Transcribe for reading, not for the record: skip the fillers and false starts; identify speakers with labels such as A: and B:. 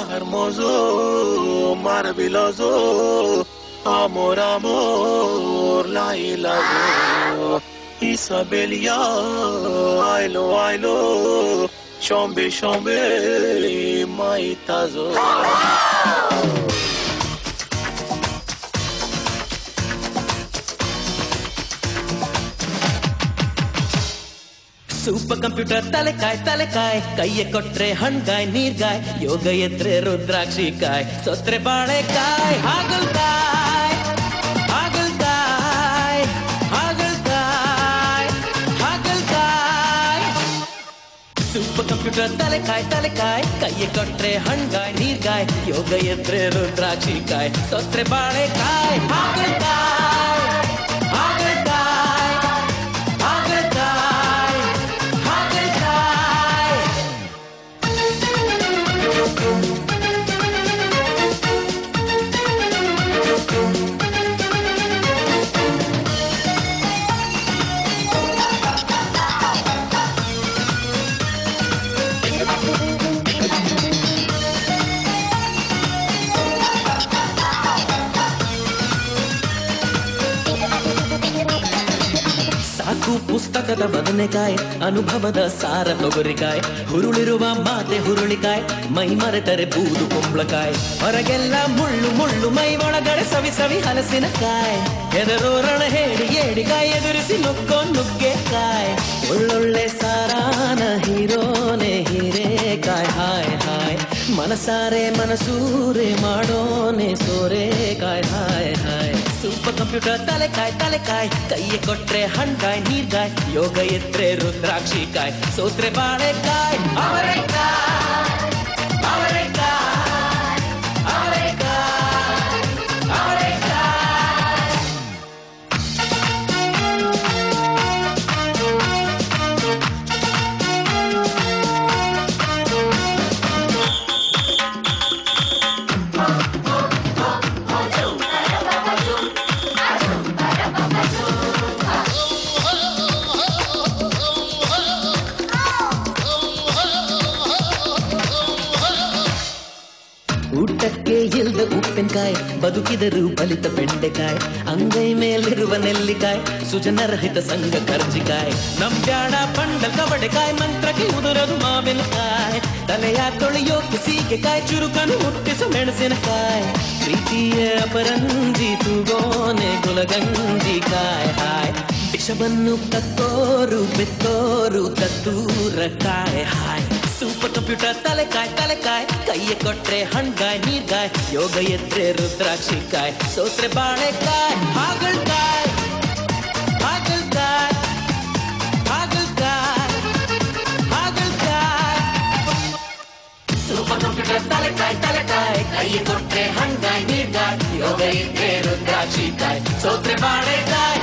A: hermoso, maravilloso, amor, la ilazo, Isabelia, I lo, Shombe, maitazo.
B: Super computer ತಲೆಕಾಯ್ ಕೈಯ ಕೊಟ್ರೆ ಹಣ್ಗಾಯ್ ನೀರ್ಗಾಯ್ ಯೋಗ ಎದ್ರೆ ರುದ್ರಾಕ್ಷಿಕಾಯ್ ಸೊತ್ರೆ ಬಾಳೆಕಾಯ್ ಹಾಗಲ್ಕಾಯ್ super computer ತಲೆಕಾಯ್ ಕೈಯ ಕೊಟ್ರೆ ಹಣ್ಗಾಯ್ ನೀರ್ಗಾಯ್ ಯೋಗ ಎದ್ರೆ ರುದ್ರಾಕ್ಷಿಕಾಯ್ ಸೊತ್ರೆ ಬಾಳೆಕಾಯ್ ಹಾಗಲ್ಕಾಯ್ ಪುಸ್ತಕದ ಬದನೆಕಾಯ್ ಅನುಭವದ ಸಾರ ತೊಗರಿಕಾಯ್ ಹುರುಳಿರುವ ಮಾತೆ ಹುರುಳಿಕಾಯ್ ಮೈ ಮರೆತರೆ ಬೂದು ಕುಂಬಳಕಾಯ್ ಹೊರಗೆಲ್ಲ ಮುಳ್ಳು ಮೈ ಒಳಗಡೆ ಸವಿ ಹಲಸಿನಕಾಯ್ ಹೆದರೋರಣ ಏಡಿಕಾಯ್ ಎದುರಿಸಿ ನುಗ್ಗೆಕಾಯ್ ಒಳ್ಳೊಳ್ಳೆ ಸಾರಾನ ಹೀರೋನೆ ಹೀರೇಕಾಯ್ ಹಾಯ್ ಮನಸಾರೆ ಮನಸೂರೆ ಮಾಡೋನೆ ಸೋರೆಕಾಯ್ ಹಾಯ್ ಸೂಪರ್ ಕಂಪ್ಯೂಟರ್ ತಲೆಕಾಯ್ ಕೈಯ ಕೊಟ್ರೆ ಹಣ್ಗಾಯ್ ನೀರ್ಗಾಯ್ ಯೋಗ ಎತ್ರೆ ರುದ್ರಾಕ್ಷಿಕಾಯ್ ಸೋತ್ರೆ ಬಾಳೆಕಾಯ್ ಊಟಕ್ಕೆ ಇಲ್ದ ಉಪ್ಪಿನಕಾಯ್ ಬದುಕಿದರು ಬಲಿತ ಬೆಂಡೆಕಾಯ್ ಅಂಗೈ ಮೇಲಿರುವ ನೆಲ್ಲಿಕಾಯ್ ಸುಜನರಹಿತ ಸಂಘ ಕರ್ಜಿಕಾಯ್ ನಂಬ್ಯಾಡ ಬಂಡಲ್ ಕಬಡೆಕಾಯ್ ಮಂತ್ರಕ್ಕೆ ಉದುರದು ಮಾವಿನಕಾಯ್ ತಲೆಯ ತೊಳೆಯೋಕೆ ಸೀಗೆಕಾಯ್ ಚುರುಕನು ಮುಟ್ಟಿಸು ಮೆಣಸಿನಕಾಯ್ ಪ್ರೀತಿಯ ಅಪರಂಜಿ ತೂಗೋನೆ ಗುಲಗಂಜಿಕಾಯ್ ವಿಷವನ್ನು ಕತ್ತೋರು ಬೆತ್ತೋರು ಕತ್ತೂರಕಾಯ್ ಸೂಪರ್ ಕಂಪ್ಯೂಟರ್ ತಲೆಕಾಯ್ ಕೈಯ ಕೊಟ್ರೆ ಹಣ್ಗಾಯ್ ನೀರ್ಗಾಯ್ ಯೋಗ ಎದ್ರೆ ರುದ್ರಾಕ್ಷಿಕಾಯ್ ಸೋತ್ರೆ ಬಾಳೆಕಾಯ್ ಹಾಗಲ್ಕಾಯ್ ಸೂಪರ್ ಕಂಪ್ಯೂಟರ್ ತಲೆಕಾಯ್ ಕೈಯ ಕೊಟ್ರೆ ಹಣ್ಗಾಯ್ ನೀರ್ಗಾಯ್ ಯೋಗ ಎದ್ರೆ ರುದ್ರಾಕ್ಷಿಕಾಯ್ ಸೋತ್ರೆ ಬಾಳೆಕಾಯ್